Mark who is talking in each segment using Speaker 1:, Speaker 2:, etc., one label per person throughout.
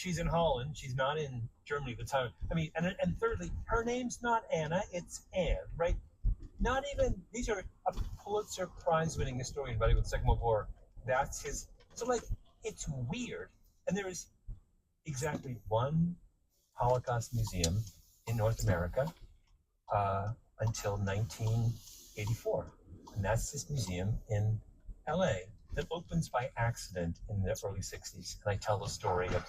Speaker 1: she's in Holland. She's not in Germany at the time. I mean, and thirdly, her name's not Anna. It's Anne, right? Not even, these are a Pulitzer Prize winning historian writing with the Second World War. That's his. So, like, it's weird. And there is exactly one Holocaust museum in North America until 1984. And that's this museum in LA that opens by accident in the early 60s. And I tell the story of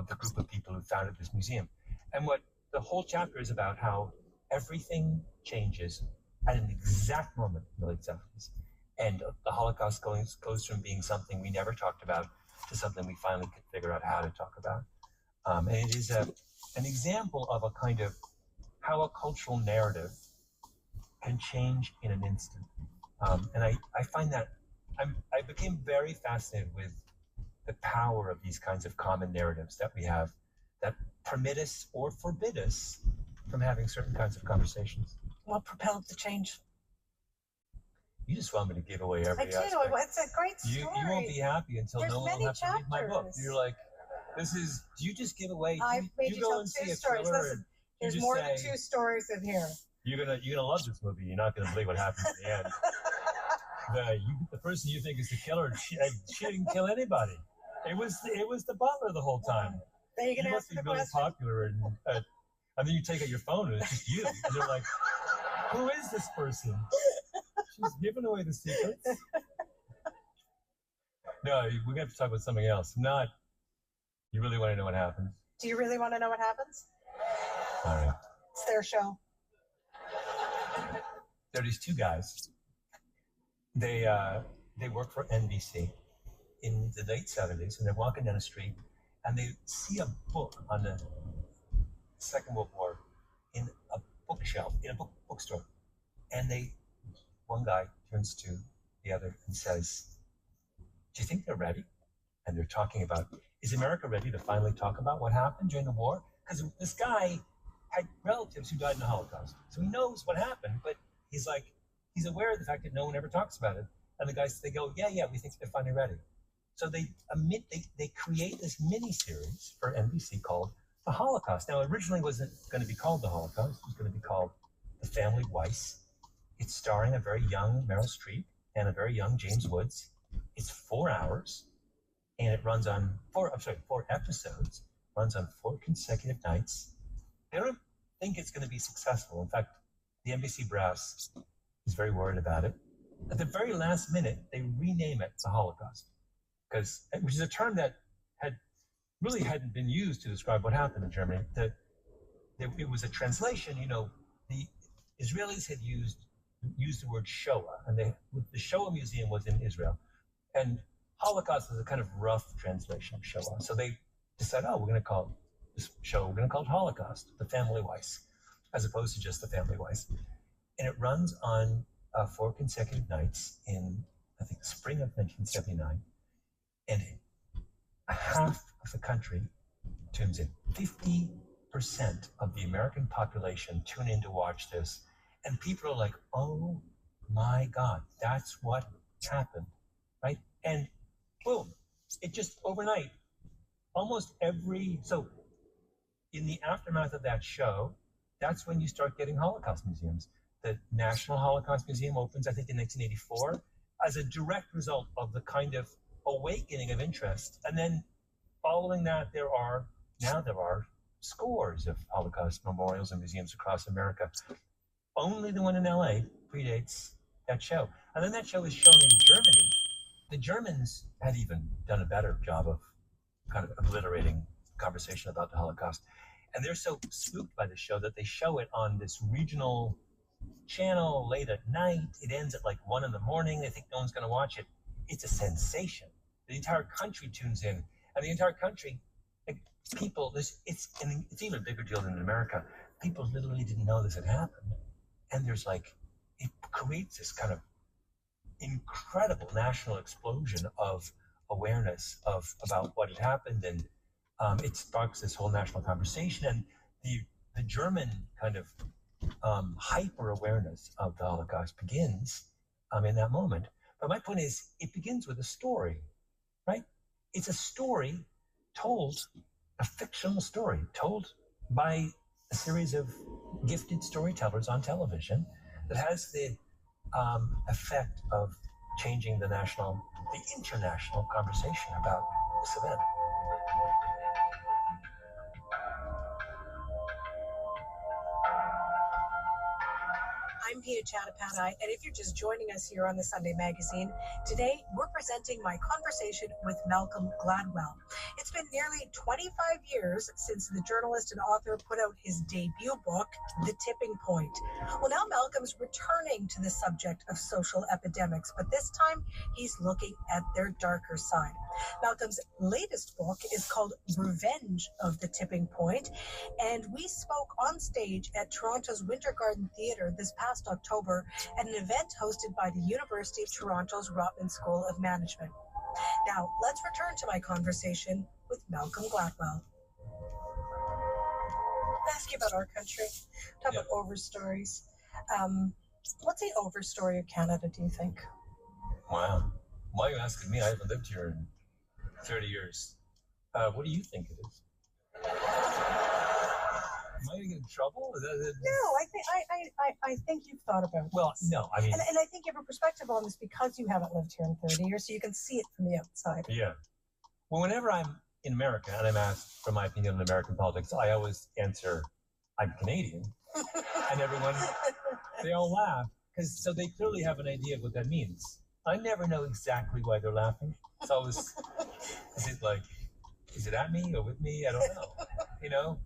Speaker 1: the group of people who founded this museum. And what the whole chapter is about, how everything changes at an exact moment in the late 70s. And the Holocaust goes from being something we never talked about to something we finally could figure out how to talk about. And it is an example of a kind of how a cultural narrative can change in an instant. And I find that I became very fascinated with the power of these kinds of common narratives that we have that permit us or forbid us from having certain kinds of conversations.
Speaker 2: What propelled the change?
Speaker 1: You just want me to give away every
Speaker 2: aspect. It's a great story.
Speaker 1: You won't be happy until
Speaker 2: There's
Speaker 1: no one will have to read my book. You're like, do you just give away?
Speaker 2: I've made you
Speaker 1: go
Speaker 2: tell
Speaker 1: and
Speaker 2: two
Speaker 1: see a
Speaker 2: stories.
Speaker 1: thriller
Speaker 2: Listen, there's more than two stories in here.
Speaker 1: You're gonna love this movie. You're not gonna believe what happens at the end. The person you think is the killer, she didn't kill anybody. It was the butler the whole time.
Speaker 2: Then you
Speaker 1: must be really popular, and then you take out your phone and it's just you, and they're like, "Who is this person? She's giving away the secrets." No, we have to talk about something else. Not. You really want to know what happens?
Speaker 2: Do you really want to know what happens?
Speaker 1: All right.
Speaker 2: It's their show.
Speaker 1: There are these two guys. They work for NBC in the late 70s, and they're walking down the street, and they see a book on the Second World War in a bookshelf, in a bookstore. And one guy turns to the other and says, "Do you think they're ready?" And they're talking about, is America ready to finally talk about what happened during the war? Because this guy had relatives who died in the Holocaust. So he knows what happened, but he's aware of the fact that no one ever talks about it. And the guys, they go, yeah, we think they're finally ready. So they create this mini-series for NBC called The Holocaust. Now, originally it wasn't going to be called The Holocaust. It was going to be called The Family Weiss. It's starring a very young Meryl Streep and a very young James Woods. It's 4 hours, and it runs on 4 episodes, runs on 4 consecutive nights. They don't think it's going to be successful. In fact, the NBC brass is very worried about it. At the very last minute, they rename it The Holocaust, which is a term that hadn't been used to describe what happened in Germany. It was a translation. The Israelis had used the word Shoah, and the Shoah Museum was in Israel, and Holocaust is a kind of rough translation of Shoah. So they decided, we're going to call this show, we're going to call it Holocaust, The Family Weiss, as opposed to just The Family Weiss. And it runs on 4 consecutive nights in, I think, the spring of 1979. And half of the country tunes in. 50% of the American population tune in to watch this. And people are like, oh my God, that's what happened, right? And boom, it just overnight, so in the aftermath of that show, that's when you start getting Holocaust museums. The National Holocaust Museum opens, I think, in 1984 as a direct result of the kind of awakening of interest. And then following that, there are scores of Holocaust memorials and museums across America. Only the one in LA predates that show. And then that show is shown in Germany. The Germans had even done a better job of kind of obliterating conversation about the Holocaust. And they're so spooked by the show that they show it on this regional channel late at night. It ends at like 1 a.m. They think no one's going to watch it. It's a sensation. The entire country tunes in. And the entire country, people, it's even a bigger deal than in America. People literally didn't know this had happened. And it creates this kind of incredible national explosion of awareness about what had happened, and it sparks this whole national conversation. And the German kind of hyper awareness of the Holocaust begins in that moment. But my point is, it begins with a story, right? It's a story told a fictional story, told by a series of gifted storytellers on television that has the effect of changing the international conversation about this event.
Speaker 2: I'm Pia Chattopadhyay, and if you're just joining us here on the Sunday Magazine, today we're presenting my conversation with Malcolm Gladwell. It's been nearly 25 years since the journalist and author put out his debut book, The Tipping Point. Well, now Malcolm's returning to the subject of social epidemics, but this time he's looking at their darker side. Malcolm's latest book is called Revenge of the Tipping Point, and we spoke on stage at Toronto's Winter Garden Theatre this past October at an event hosted by the University of Toronto's Rotman School of Management. Now, let's return to my conversation with Malcolm Gladwell. I'll ask you about our country. Talk about overstories. What's the overstory of Canada, do you think?
Speaker 1: Wow. Why are you asking me? I haven't lived here in 30 years. What do you think it is? Am I going to get in trouble?
Speaker 2: No, I think you've thought about it.
Speaker 1: Well, no, I mean...
Speaker 2: And I think you have a perspective on this because you haven't lived here in 30 years, so you can see it from the outside.
Speaker 1: Yeah. Well, whenever I'm in America and I'm asked for my opinion on American politics, I always answer, I'm Canadian. And everyone, they all laugh, so they clearly have an idea of what that means. I never know exactly why they're laughing. It's always, is it at me or with me? I don't know. You know?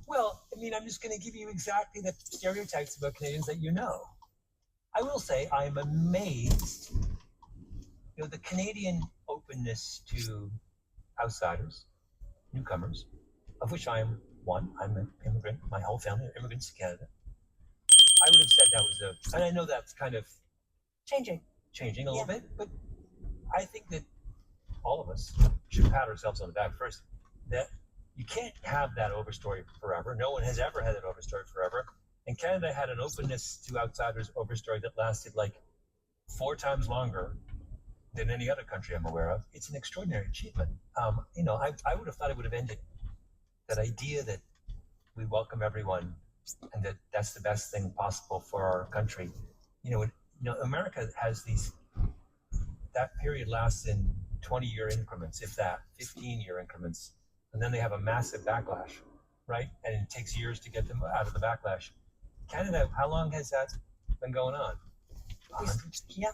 Speaker 1: Well, I mean, I'm just going to give you exactly the stereotypes about Canadians that you know. I will say I'm amazed, the Canadian openness to outsiders, newcomers, of which I am one. I'm an immigrant. My whole family are immigrants to Canada. I would have said that was and I know that's kind of
Speaker 2: changing
Speaker 1: a little bit, but I think that all of us should pat ourselves on the back first. That you can't have that overstory forever. No one has ever had that overstory forever. And Canada had an openness to outsiders overstory that lasted like 4 times longer than any other country I'm aware of. It's an extraordinary achievement. I would have thought it would have ended. That idea that we welcome everyone and that that's the best thing possible for our country. America has that period lasts in 20-year increments, if that, 15-year increments. And then they have a massive backlash, right? And it takes years to get them out of the backlash. Canada, how long has that been going on? 100?
Speaker 2: Yeah.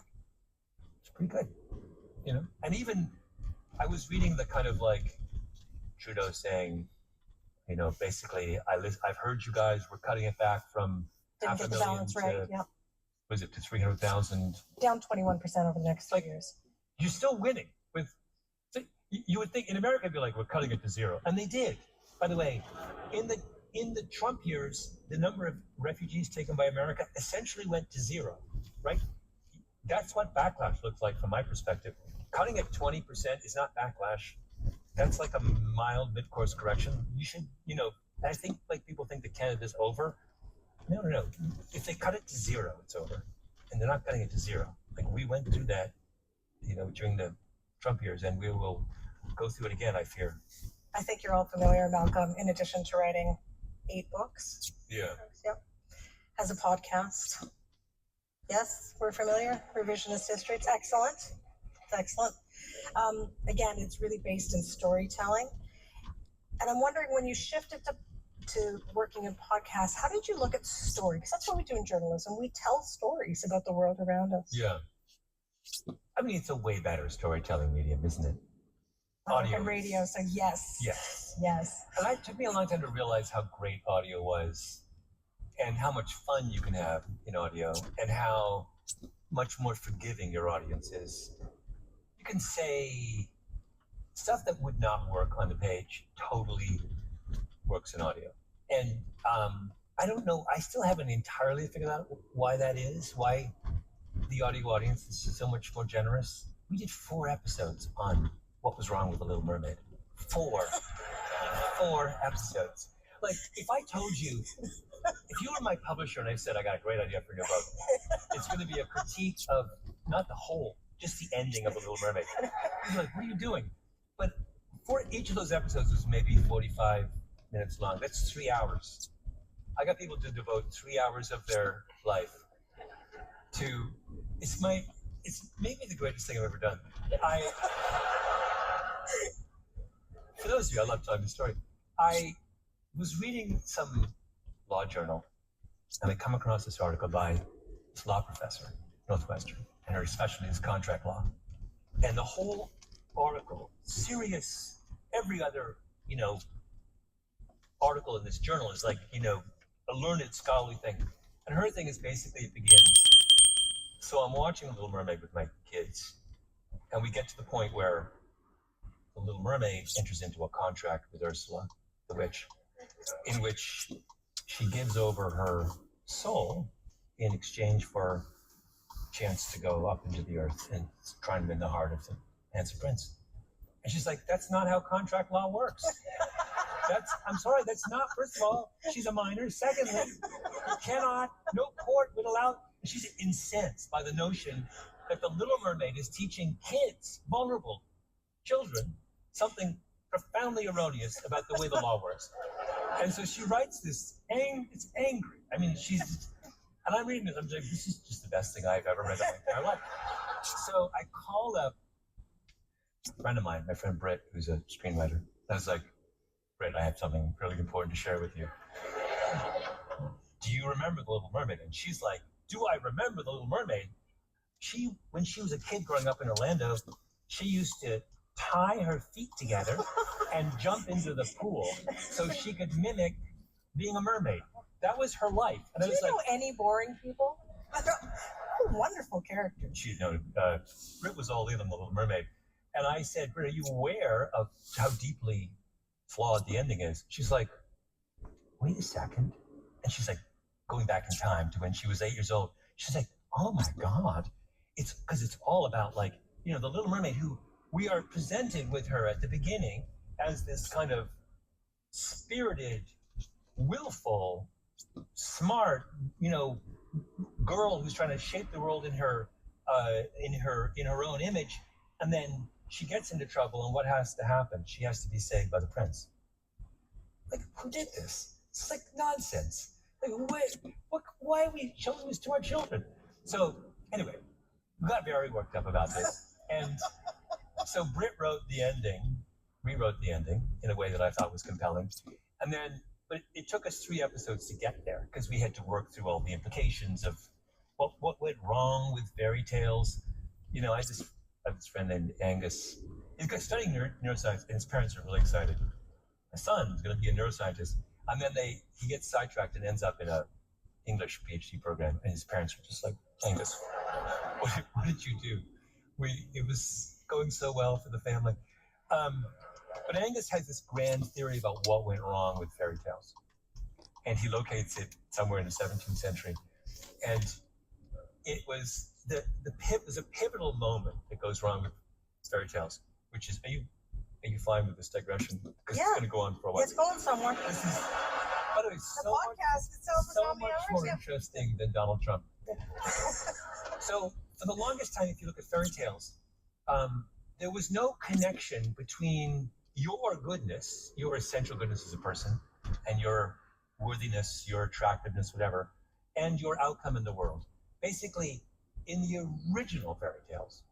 Speaker 1: It's pretty good, And even, I was reading the kind of Trudeau saying, basically, I've heard you guys were cutting it back from
Speaker 2: Didn't get the balance right, yeah.
Speaker 1: Was it to 300,000?
Speaker 2: Down 21% over the next 2 years.
Speaker 1: You're still winning you would think in America it'd be like, we're cutting it to 0. And they did. By the way, in the Trump years, the number of refugees taken by America essentially went to 0, right? That's what backlash looks like from my perspective. Cutting it 20% is not backlash. That's like a mild mid-course correction. You should, I think people think that Canada's over. No. If they cut it to 0, it's over. And they're not cutting it to 0. We went through that, during the Trump years, and we will go through it again, I fear.
Speaker 2: I think you're all familiar, Malcolm, in addition to writing 8 books.
Speaker 1: Yeah.
Speaker 2: Yep. Has a podcast. Yes, we're familiar. Revisionist history. It's excellent. Again, it's really based in storytelling. And I'm wondering, when you shifted to working in podcasts, how did you look at story? Because that's what we do in journalism. We tell stories about the world around us.
Speaker 1: Yeah. I mean, it's a way better storytelling medium, isn't it? Audio.
Speaker 2: And radio, so yes.
Speaker 1: Yes. And it took me a long time to realize how great audio was and how much fun you can have in audio and how much more forgiving your audience is. You can say stuff that would not work on the page totally works in audio. And I don't know, I still haven't entirely figured out why that is, why the audio audience is so much more generous. We did 4 episodes on what was wrong with The Little Mermaid. 4 episodes. If I told you, if you were my publisher and I said, I got a great idea for your book, it's going to be a critique of not the whole just the ending of The Little Mermaid. He's like, what are you doing? But for each of those episodes was maybe 45 minutes long. That's 3 hours. I got people to devote 3 hours of their life to, it's maybe the greatest thing I've ever done. For those of you, I love telling the story. I was reading some law journal, and I come across this article by this law professor, Northwestern, and her specialty is contract law. And the whole article, serious, every other, article in this journal is like, a learned scholarly thing. And her thing is basically, it begins. So I'm watching The Little Mermaid with my kids, and we get to the point where the Little Mermaid enters into a contract with Ursula, the witch, in which she gives over her soul in exchange for a chance to go up into the earth and try and win the heart of the handsome prince. And she's like, that's not how contract law works. I'm sorry, that's not, first of all, she's a minor. Secondly, no court would allow, she's incensed by the notion that the Little Mermaid is teaching kids, vulnerable children, something profoundly erroneous about the way the law works. And so she writes this, it's angry. I mean, and I'm reading this, I'm like, this is just the best thing I've ever read in my entire life. So I called up a friend of mine, my friend Britt, who's a screenwriter. I was like, Britt, I have something really important to share with you. Do you remember The Little Mermaid? And she's like, do I remember The Little Mermaid? When she was a kid growing up in Orlando, she used to tie her feet together and jump into the pool so she could mimic being a mermaid. That was her life. And
Speaker 2: Do you know any boring people? Wonderful character.
Speaker 1: Britt was all in on The Little Mermaid. And I said, Britt, are you aware of how deeply flawed the ending is? She's like, wait a second. And she's like, going back in time to when she was 8 years old. She's like, oh my God. It's because it's all about the Little Mermaid, who we are presented with her at the beginning as this kind of spirited, willful, smart, girl who's trying to shape the world in her own image. And then she gets into trouble, and what has to happen? She has to be saved by the prince. Like, who did this? It's like nonsense. Like, why are we showing this to our children? So anyway, we got very worked up about this. And so Britt rewrote the ending in a way that I thought was compelling. But it took us 3 episodes to get there because we had to work through all the implications of what went wrong with fairy tales. I have this friend named Angus. He's studying neuroscience, and his parents are really excited. My son's going to be a neuroscientist. And then he gets sidetracked and ends up in a English PhD program, and his parents were just like, Angus, what did you do? It was going so well for the family. But Angus has this grand theory about what went wrong with fairy tales. And he locates it somewhere in the 17th century. And it was was a pivotal moment that goes wrong with fairy tales, which is, are you fine with this digression? Because it's going to go on for a while.
Speaker 2: It's going somewhere.
Speaker 1: This is, by the way, so much more interesting than Donald Trump. So for the longest time, if you look at fairy tales, there was no connection between your goodness, your essential goodness as a person, and your worthiness, your attractiveness, whatever, and your outcome in the world. Basically, in the original fairy tales,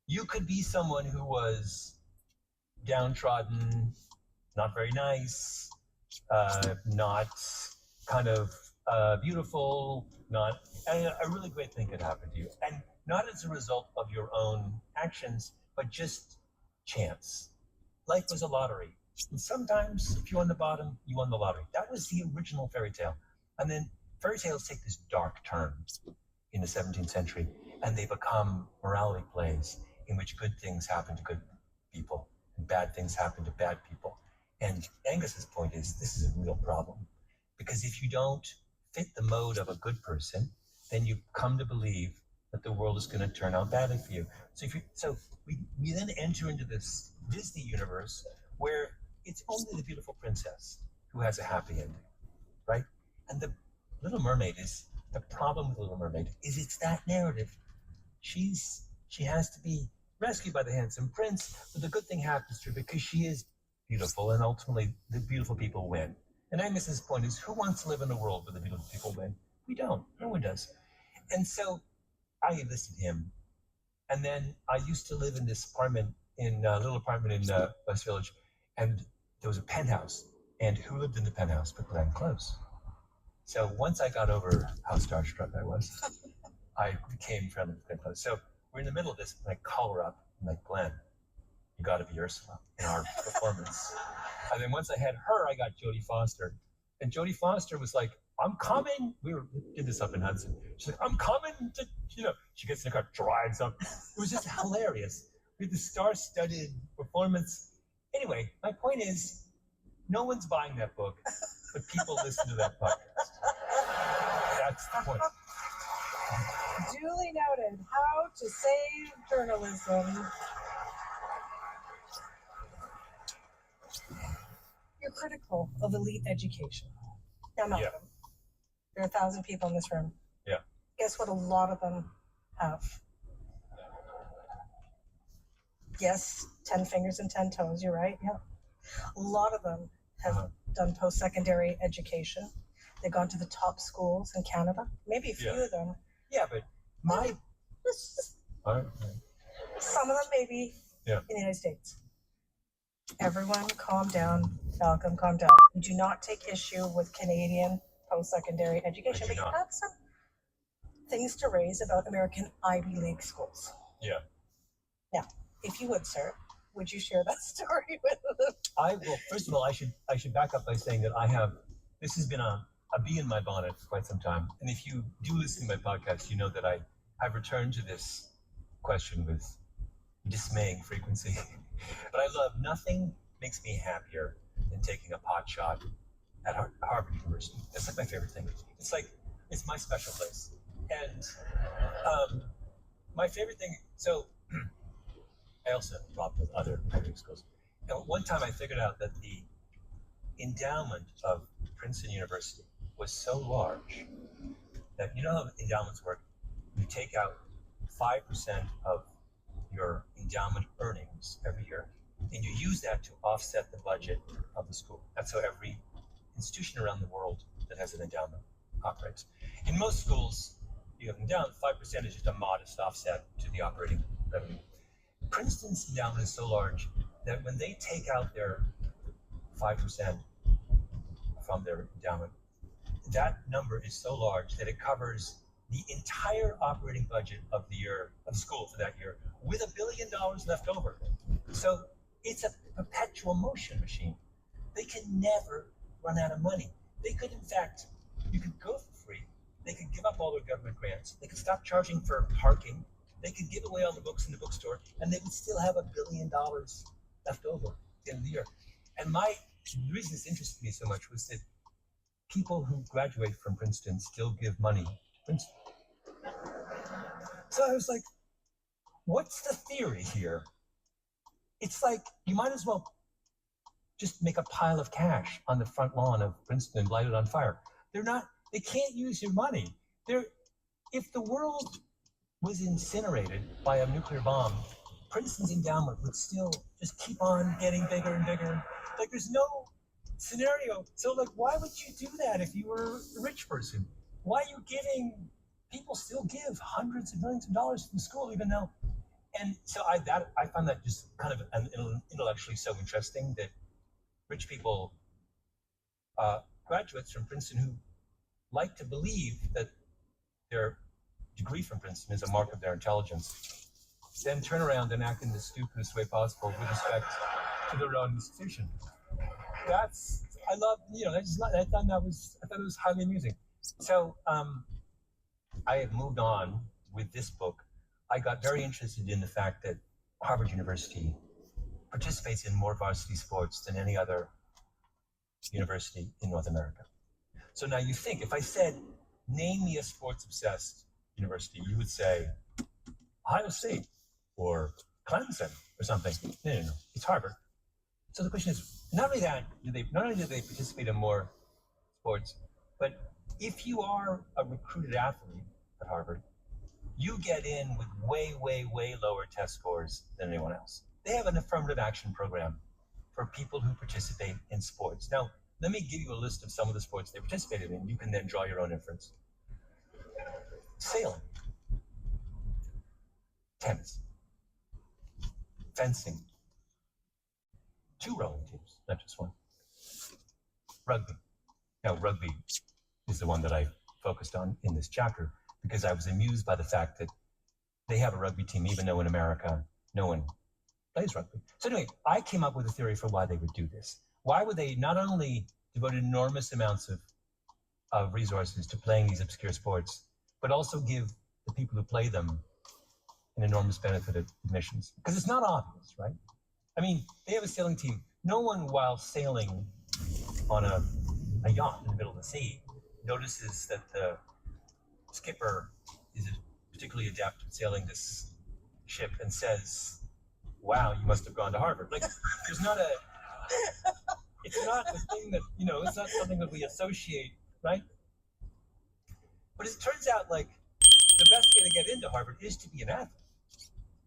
Speaker 1: you could be someone who was downtrodden, not very nice, not kind of beautiful, and a really great thing could happen to you. And not as a result of your own actions, but just chance. Life was a lottery. And sometimes, if you won the bottom, you won the lottery. That was the original fairy tale. And then fairy tales take this dark turn in the 17th century, and they become morality plays in which good things happen to good people and bad things happen to bad people. And Angus's point is, this is a real problem. Because if you don't fit the mode of a good person, then you come to believe that the world is going to turn out badly for you. So we then enter into this Disney universe where it's only the beautiful princess who has a happy ending, right? And the Little Mermaid the problem with Little Mermaid is it's that narrative. She's she has to be rescued by the handsome prince, but the good thing happens to her because she is beautiful, and ultimately the beautiful people win. And Agnes's point is, who wants to live in a world where the beautiful people win? We don't. No one does. And so I enlisted him. And then I used to live in this apartment, in a little apartment in West Village, and there was a penthouse. And who lived in the penthouse but Glenn Close? So once I got over how starstruck I was, I became friendly with Glenn Close. So we're in the middle of this, and I call her up. I'm like, Glenn, you got to be Ursula in our performance. And then once I had her, I got Jodie Foster. And Jodie Foster was like, I'm coming. We did this up in Hudson. She's like, I'm coming to, she gets in the car, drives up. It was just hilarious. We had the star-studded performance. Anyway, my point is, no one's buying that book, but people listen to that podcast. That's the point.
Speaker 2: Duly noted. How to save journalism. You're critical of elite education. Now, Malcolm, there are 1,000 people in this room.
Speaker 1: Yeah.
Speaker 2: Guess what a lot of them have? Yes, 10 fingers and 10 toes, you're right. Yeah. A lot of them have done post-secondary education. They've gone to the top schools in Canada. Maybe a few of them.
Speaker 1: Yeah, but
Speaker 2: some of them maybe in the United States. Everyone calm down. Malcolm, calm down. Do not take issue with Canadian post-secondary education, but you have some things to raise about American Ivy League schools.
Speaker 1: Yeah.
Speaker 2: Now, if you would, sir, would you share that story with us?
Speaker 1: I will. First of all, I should back up by saying that this has been a bee in my bonnet for quite some time. And if you do listen to my podcast, you know that I've returned to this question with dismaying frequency. But I love, nothing makes me happier than taking a pot shot at Harvard University. That's like my favorite thing. It's my special place. And my favorite thing, so I also dropped with other Ivy schools. And one time I figured out that the endowment of Princeton University was so large that, you know how endowments work? You take out 5% of your endowment earnings every year, and you use that to offset the budget of the school. That's how every institution around the world that has an endowment operates. In most schools, you have endowment, 5% is just a modest offset to the operating revenue. Princeton's endowment is so large that when they take out their 5% from their endowment, that number is so large that it covers the entire operating budget of the year of school for that year, with $1 billion left over. So it's a perpetual motion machine. They can never run out of money. They could, in fact, you could go for free. They could give up all their government grants. They could stop charging for parking. They could give away all the books in the bookstore, and they would still have $1 billion left over at the end of the year. And the reason this interested me so much was that people who graduate from Princeton still give money to Princeton. So I was like, what's the theory here? It's like, you might as well just make a pile of cash on the front lawn of Princeton and light it on fire. They can't use your money. If the world was incinerated by a nuclear bomb, Princeton's endowment would still just keep on getting bigger and bigger. Like, there's no scenario. So, like, why would you do that if you were a rich person? Why are you giving? People still give hundreds of millions of dollars to the school, even though. And so I found that just kind of intellectually so interesting that rich people, graduates from Princeton who like to believe that their degree from Princeton is a mark of their intelligence, then turn around and act in the stupidest way possible with respect to their own institution. I thought it was highly amusing. So I have moved on with this book. I got very interested in the fact that Harvard University participates in more varsity sports than any other university in North America. So now you think, if I said, name me a sports-obsessed university, you would say Ohio State or Clemson or something. No, it's Harvard. So the question is, not only do they participate in more sports, but if you are a recruited athlete at Harvard, you get in with way, way, way lower test scores than anyone else. They have an affirmative action program for people who participate in sports. Now, let me give you a list of some of the sports they participated in. You can then draw your own inference. Sailing, tennis, fencing, 2 rowing teams, not just one. Rugby. Now, rugby is the one that I focused on in this chapter because I was amused by the fact that they have a rugby team, even though in America, no one plays rugby. So anyway, I came up with a theory for why they would do this. Why would they not only devote enormous amounts of resources to playing these obscure sports, but also give the people who play them an enormous benefit of admissions? Because it's not obvious, right? I mean, they have a sailing team. No one, while sailing on a yacht in the middle of the sea, notices that the skipper is particularly adept at sailing this ship and says, wow, you must have gone to Harvard. Like, there's not it's not the thing that, it's not something that we associate, right? But it turns out, like, the best way to get into Harvard is to be an athlete.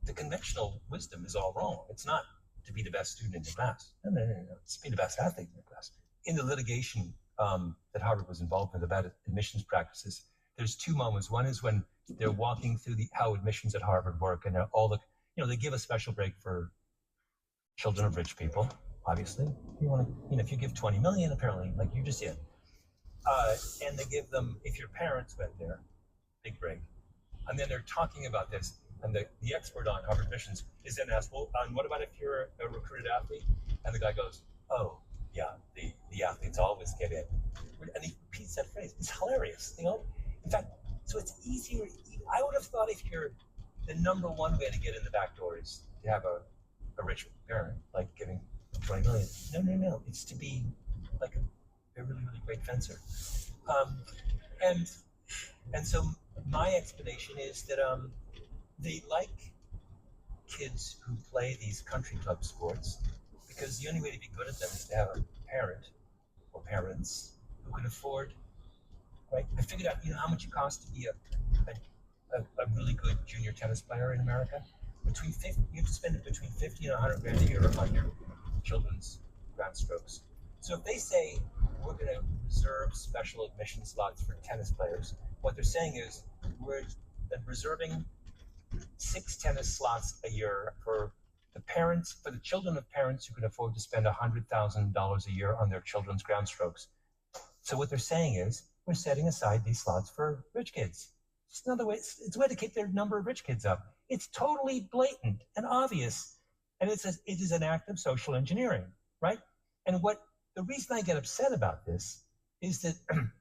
Speaker 1: The conventional wisdom is all wrong. It's not to be the best student in your class. No. It's to be the best athlete in your class. In the litigation that Harvard was involved with about admissions practices, there's 2 moments. One is when they're walking through how admissions at Harvard work, and all the, they give a special break for children of rich people. Obviously, you want to, if you give 20 million, apparently, like you just did, and they give them, if your parents went there, big break, and then they're talking about this, and the expert on Harvard admissions is then asked, well, and what about if you're a recruited athlete? And the guy goes, oh, yeah, the athletes always get in. And he repeats that phrase. It's hilarious, In fact, so it's easier. I would have thought if you're the number one way to get in the back door is to have a rich parent, like giving 20 million. No. It's to be like a really, really great fencer. And so my explanation is that they like kids who play these country club sports because the only way to be good at them is to have a parent or parents who can afford, right? I figured out, how much it costs to be a really good junior tennis player in America. You have to spend between 50 and 100 grand a year on your children's grand strokes. So if they say we're going to reserve special admission slots for tennis players, what they're saying is we're reserving 6 tennis slots a year for the children of parents who can afford to spend $100,000 a year on their children's ground strokes. So what they're saying is we're setting aside these slots for rich kids. It's another way. It's a way to keep their number of rich kids up. It's totally blatant and obvious, and it is an act of social engineering, right? And the reason I get upset about this is that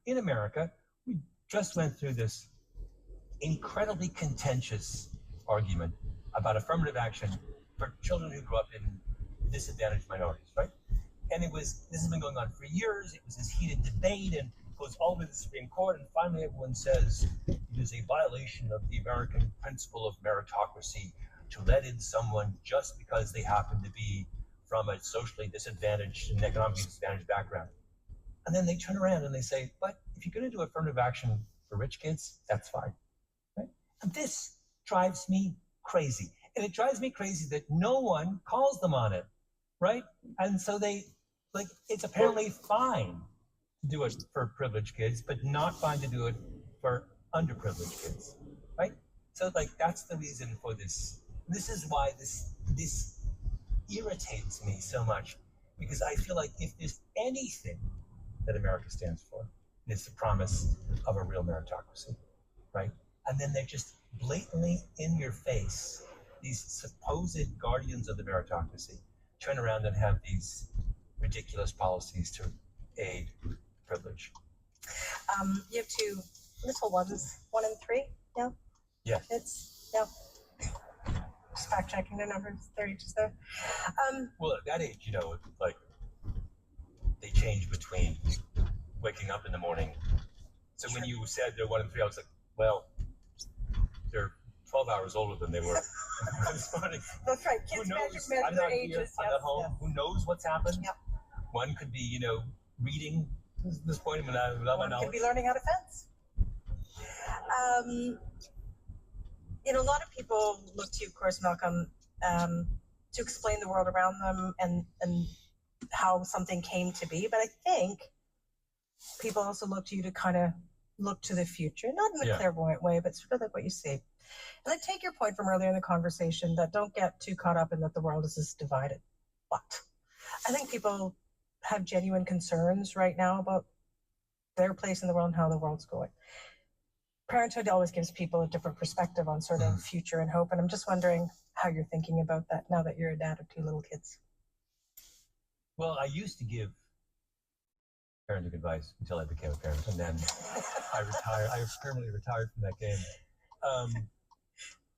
Speaker 1: in America we just went through this incredibly contentious argument about affirmative action for children who grew up in disadvantaged minorities, right? And this has been going on for years. It was this heated debate and goes all the way to the Supreme Court, and finally everyone says it is a violation of the American principle of meritocracy to let in someone just because they happen to be from a socially disadvantaged and economically disadvantaged background. And then they turn around and they say, but if you're going to do affirmative action for rich kids, that's fine, right? And this drives me crazy. And it drives me crazy that no one calls them on it, right? And so it's apparently fine to do it for privileged kids, but not fine to do it for underprivileged kids, right? So that's the reason for this. This is why this irritates me so much, because I feel like if there's anything that America stands for, it's the promise of a real meritocracy, right? And then they're just blatantly in your face, these supposed guardians of the meritocracy turn around and have these ridiculous policies to aid privilege.
Speaker 2: You have 2 little ones, 1 and 3. No.
Speaker 1: Yeah.
Speaker 2: Just fact checking the numbers. They're ages there.
Speaker 1: Well, at that age, they change between waking up in the morning. So when you said they're 1 and 3, I was like, well, they're 12 hours older than they were this morning.
Speaker 2: That's right. Kids measure
Speaker 1: I'm
Speaker 2: their
Speaker 1: not
Speaker 2: ages.
Speaker 1: Here, I'm not home. Yes. Who knows what's happened?
Speaker 2: Yep.
Speaker 1: One could be, reading at this point without my knowledge.
Speaker 2: One could be learning how to fence. You know, a lot of people look to you, of course, Malcolm, to explain the world around them and how something came to be. But I think people also look to you to kind of look to the future, not in a clairvoyant way, but sort of like what you see. And I take your point from earlier in the conversation that don't get too caught up in that the world is just divided. But I think people have genuine concerns right now about their place in the world and how the world's going. Parenthood always gives people a different perspective on sort of future and hope. And I'm just wondering how you're thinking about that now that you're a dad of two little kids.
Speaker 1: Well, I used to give parenting advice until I became a parent, and then I retired. I permanently retired from that game.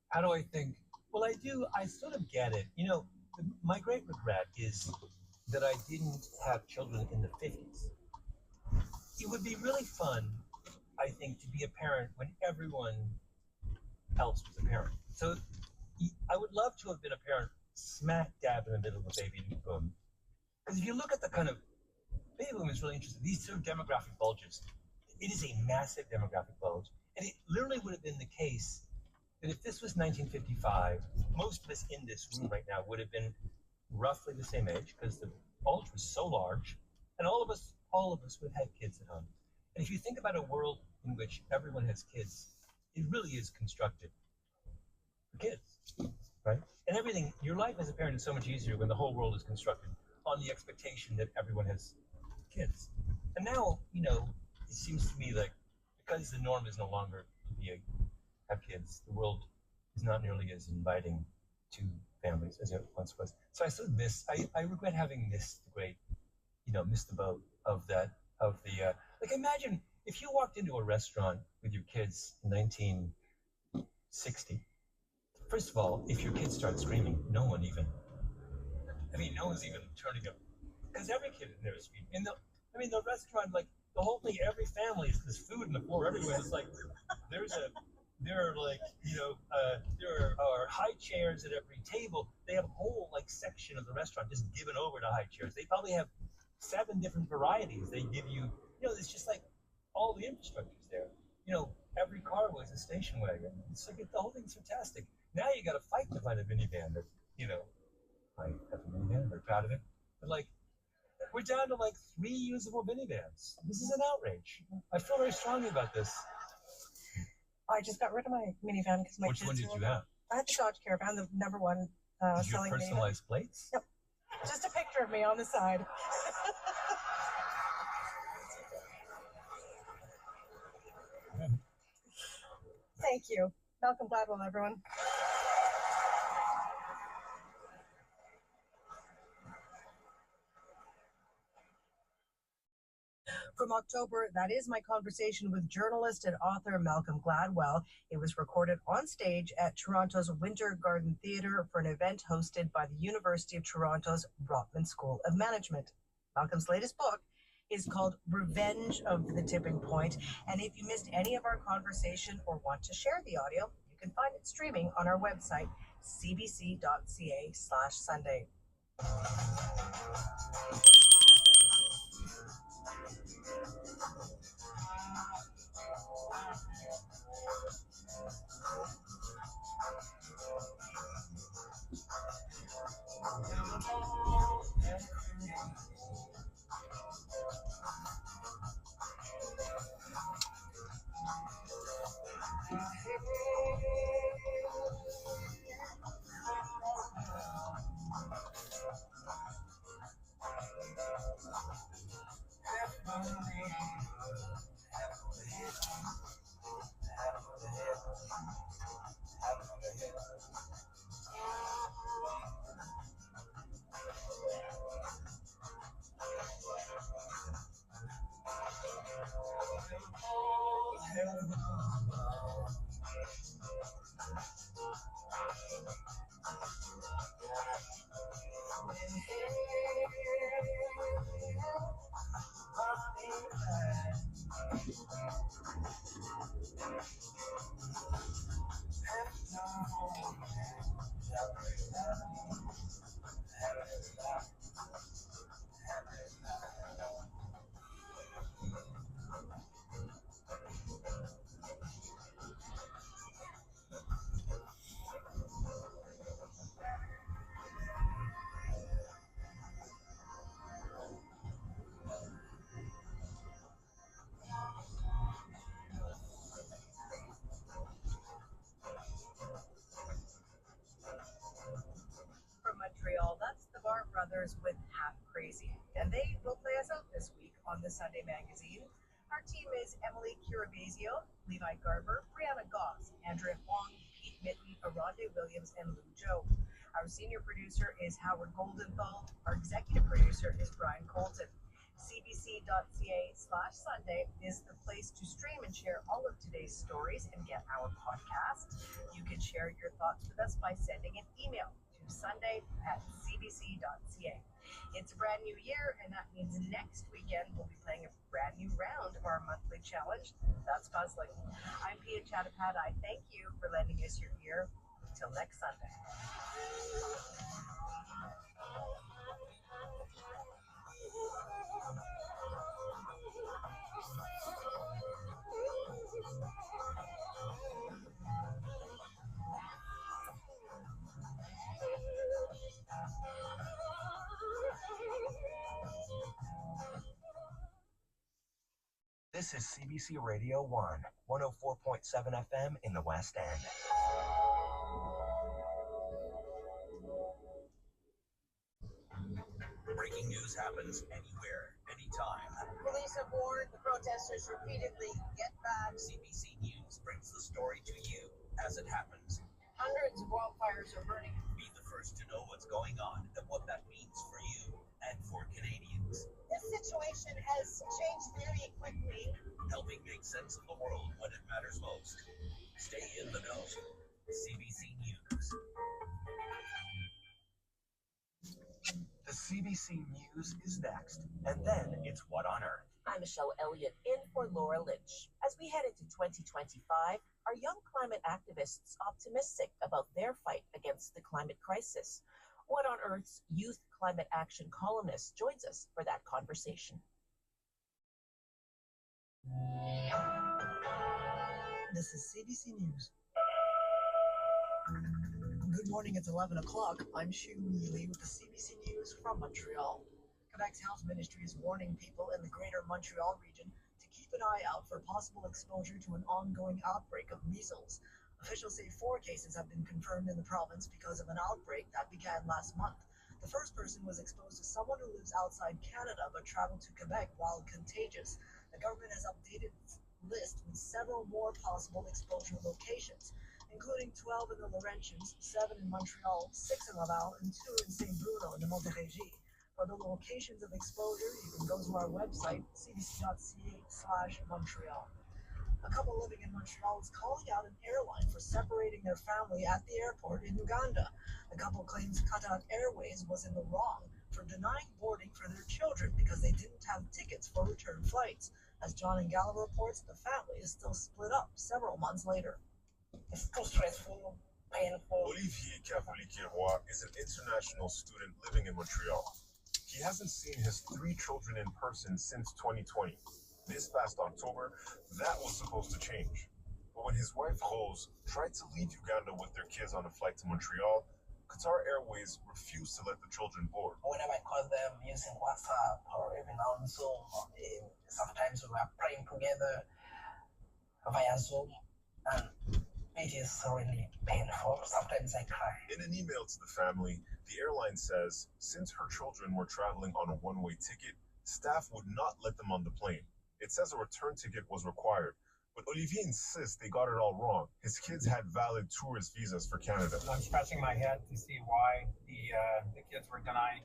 Speaker 1: How do I think? Well, I do. I sort of get it. You know, my great regret is that I didn't have children in the 50s. It would be really fun, I think, to be a parent when everyone else was a parent. So I would love to have been a parent smack dab in the middle of a baby boom. Because if you look at the kind of baby boom is really interesting. These sort of demographic bulges. It is a massive demographic bulge. And it literally would have been the case that if this was 1955, most of us in this room right now would have been roughly the same age because the bulge was so large, and all of us would have had kids at home. And if you think about a world in which everyone has kids, it really is constructed for kids, right? And everything, your life as a parent is so much easier when the whole world is constructed on the expectation that everyone has kids. And now, you know, it seems to me like because the norm is no longer to have kids, the world is not nearly as inviting to families as it once was. So I sort of I regret having missed the great, missed the boat of that, like imagine if you walked into a restaurant with your kids in 1960. First of all, if your kids start screaming, no one's even turning up. Because every kid in there is screaming. The restaurant, like the whole thing, every family is there's food on the floor everywhere. It's like there are high chairs at every table. They have a whole section of the restaurant just given over to high chairs. They probably have 7 different varieties. They give you, it's just like all the infrastructure's there. Every car was a station wagon. It's like the whole thing's fantastic. Now you got to fight to find a minivan that, I have a minivan. We're proud of it. But we're down to 3 usable minivans. This is an outrage. I feel very strongly about this.
Speaker 2: I just got rid of my minivan because my
Speaker 1: Which
Speaker 2: kids.
Speaker 1: One did you have?
Speaker 2: I had the Dodge Caravan, the number one
Speaker 1: Did you
Speaker 2: selling
Speaker 1: have personalized
Speaker 2: minivan.
Speaker 1: plates?
Speaker 2: Yep. Just a picture of me on the side. Thank you. Malcolm Gladwell, everyone. From October, that is my conversation with journalist and author Malcolm Gladwell. It was recorded on stage at Toronto's Winter Garden Theatre for an event hosted by the University of Toronto's Rotman School of Management. Malcolm's latest book is called Revenge of the Tipping Point. And if you missed any of our conversation or want to share the audio, you can find it streaming on our website, cbc.ca/Sunday. brothers with Half Crazy, and they will play us out this week on the Sunday Magazine. Our team is Emily Curabazio, Levi Garber, Brianna Goss, Andrea Wong, Pete Mitten, Aronde Williams, and Lou Joe. Our senior producer is Howard Goldenthal. Our executive producer is Brian Colton. cbc.ca/Sunday is the place to stream and share all of today's stories and get our podcast. You can share your thoughts with us by sending an email to sunday@cbc.ca. It's a brand new year, and that means next weekend we'll be playing a brand new round of our monthly challenge. That's puzzling. I'm Pia Chattopadhyay. Thank you for lending us your ear. Till next Sunday.
Speaker 1: This is CBC Radio 1, 104.7 FM in the West End. Breaking news happens anywhere, anytime.
Speaker 2: Police have warned the protesters repeatedly, get back.
Speaker 1: CBC News brings the story to you as it happens.
Speaker 2: Hundreds of wildfires are burning.
Speaker 1: Be the first to know what's going on and what that means for you and for Canadians.
Speaker 2: This situation has changed very quickly.
Speaker 1: Helping make sense of the world when it matters most. Stay in the know. CBC News. The CBC News is next, and then it's What on Earth?
Speaker 3: I'm Michelle Elliott in for Laura Lynch. As we head into 2025, are young climate activists optimistic about their fight against the climate crisis? What on Earth's youth climate action columnist joins us for that conversation.
Speaker 2: This is CBC News. Good morning, it's 11 o'clock. I'm Shu Neely with the CBC News from Montreal. Quebec's health ministry is warning people in the greater Montreal region to keep an eye out for possible exposure to an ongoing outbreak of measles. Officials say 4 cases have been confirmed in the province because of an outbreak that began last month. The first person was exposed to someone who lives outside Canada but traveled to Quebec while contagious. The government has updated its list with several more possible exposure locations, including 12 in the Laurentians, 7 in Montreal, 6 in Laval, and 2 in St. Bruno in the Montérégie. For the locations of exposure, you can go to our website, cbc.ca/Montreal. A couple living in Montreal is calling out an airline for separating their family at the airport in Uganda. The couple claims Qatar Airways was in the wrong for denying boarding for their children because they didn't have tickets for return flights. As John and Gala reports, the family is still split up several months later. It's too stressful, painful.
Speaker 4: Olivier Roy is an international student living in Montreal. He hasn't seen his 3 children in person since 2020. This past October, that was supposed to change. But when his wife Rose tried to leave Uganda with their kids on a flight to Montreal, Qatar Airways refused to let the children board.
Speaker 5: Whenever I call them using WhatsApp or even on Zoom, sometimes we are praying together via Zoom, and it is really painful. Sometimes I cry.
Speaker 4: In an email to the family, the airline says since her children were traveling on a one-way ticket, staff would not let them on the plane. It says a return ticket was required, but Olivier insists they got it all wrong. His kids had valid tourist visas for Canada.
Speaker 6: I'm scratching my head to see why the kids were denied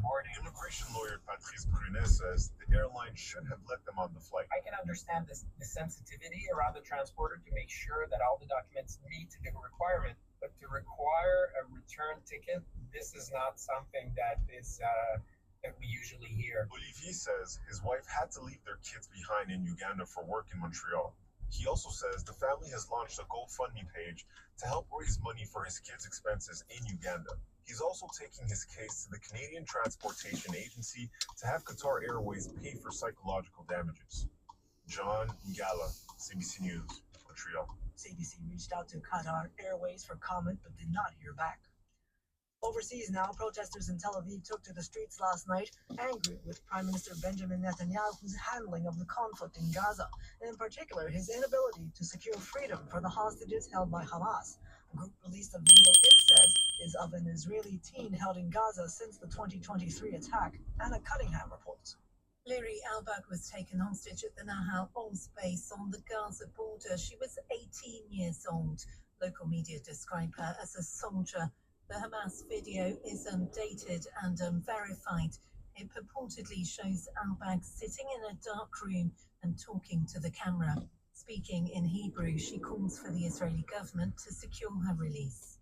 Speaker 6: boarding.
Speaker 4: Immigration lawyer Patrice Brunet says the airline should have let them on the flight.
Speaker 6: I can understand the sensitivity around the transporter to make sure that all the documents meet the requirement, but to require a return ticket, this is not something that is that we usually hear.
Speaker 4: Olivier says his wife had to leave their kids behind in Uganda for work in Montreal. He also says the family has launched a GoFundMe page to help raise money for his kids' expenses in Uganda. He's also taking his case to the Canadian Transportation Agency to have Qatar Airways pay for psychological damages. John Gala, CBC News, Montreal.
Speaker 2: CBC reached out to Qatar Airways for comment but did not hear back. Overseas now, protesters in Tel Aviv took to the streets last night, angry with Prime Minister Benjamin Netanyahu's handling of the conflict in Gaza, and in particular his inability to secure freedom for the hostages held by Hamas.
Speaker 7: The group released a video it says is of an Israeli teen held in Gaza since the 2023 attack. Anna Cunningham reports.
Speaker 2: Liri Albag was taken hostage at the Nahal Oz base on the Gaza border. She was 18 years old. Local media describe her as a soldier. The Hamas video is undated and unverified. It purportedly shows Albag sitting in a dark room and talking to the camera. Speaking in Hebrew, she calls for the Israeli government to secure her release.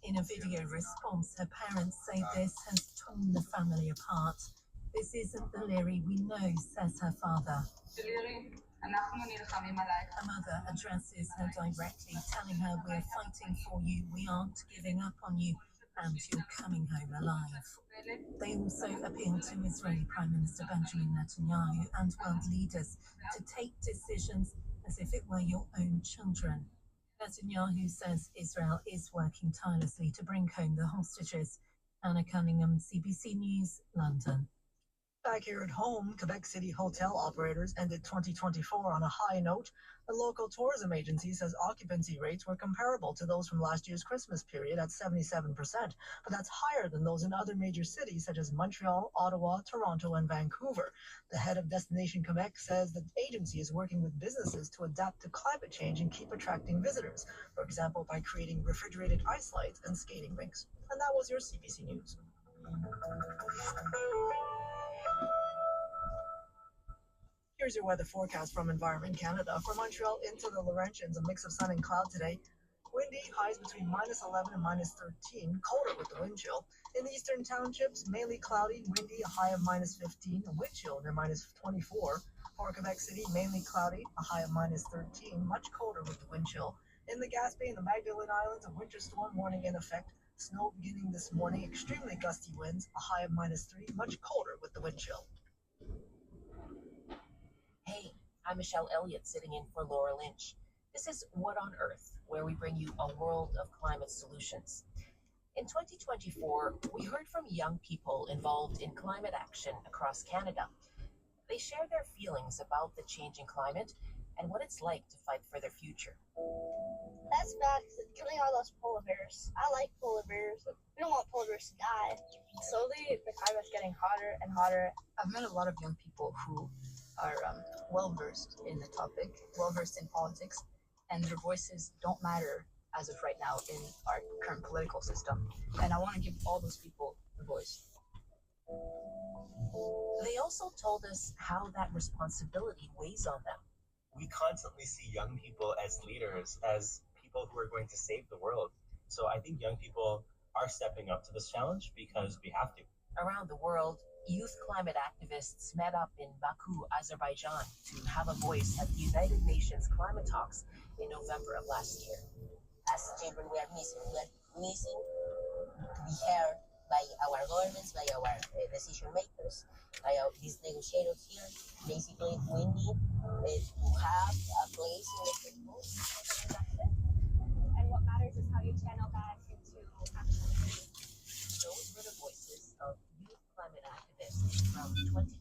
Speaker 2: In a video response, her parents say this has torn the family apart. This isn't the Liri we know, says her father. Her mother addresses her directly, telling her, "We're fighting for you, we aren't giving up on you, and you're coming home alive." They also appeal to Israeli Prime Minister Benjamin Netanyahu and world leaders to take decisions as if it were your own children. Netanyahu says Israel is working tirelessly to bring home the hostages. Anna Cunningham, CBC News, London.
Speaker 7: Back here at home, Quebec City hotel operators ended 2024 on a high note. The local tourism agency says occupancy rates were comparable to those from last year's Christmas period at 77%, but that's higher than those in other major cities such as Montreal, Ottawa, Toronto, and Vancouver. The head of Destination Quebec says the agency is working with businesses to adapt to climate change and keep attracting visitors, for example, by creating refrigerated ice slides and skating rinks. And that was your CBC News. Here's your weather forecast from Environment Canada. For Montreal into the Laurentians, a mix of sun and cloud today. Windy, highs between -11 and -13, colder with the wind chill. In the eastern townships, mainly cloudy, windy, a high of -15, a wind chill near -24. For Quebec City, mainly cloudy, a high of -13, much colder with the wind chill. In the Gaspé and the Magdalen Islands, a winter storm warning in effect. Snow beginning this morning, extremely gusty winds, a high of -3, much colder with the wind chill.
Speaker 3: Hey, I'm Michelle Elliott sitting in for Laura Lynch. This is What on Earth, where we bring you a world of climate solutions. In 2024, we heard from young people involved in climate action across Canada. They share their feelings about the changing climate and what it's like to fight for their future.
Speaker 8: That's bad because it's killing all those polar bears. I like polar bears. We don't want polar bears to die.
Speaker 9: Slowly, the climate's getting hotter and hotter. I've met a lot of young people who are well-versed in the topic, well-versed in politics, and their voices don't matter as of right now in our current political system. And I want to give all those people a voice.
Speaker 3: They also told us how that responsibility weighs on them.
Speaker 10: We constantly see young people as leaders, as people who are going to save the world. So I think young people are stepping up to this challenge because we have to.
Speaker 3: Around the world, youth climate activists met up in Baku, Azerbaijan, to have a voice at the United Nations climate talks in November of last year.
Speaker 11: As children, we are missing. We are missing to be heard by our governments, by our decision makers, by these negotiators here. Basically, we need to have a place in the table.
Speaker 8: And what matters is how you channel that into action.
Speaker 3: Those were the voices of youth climate activists from 20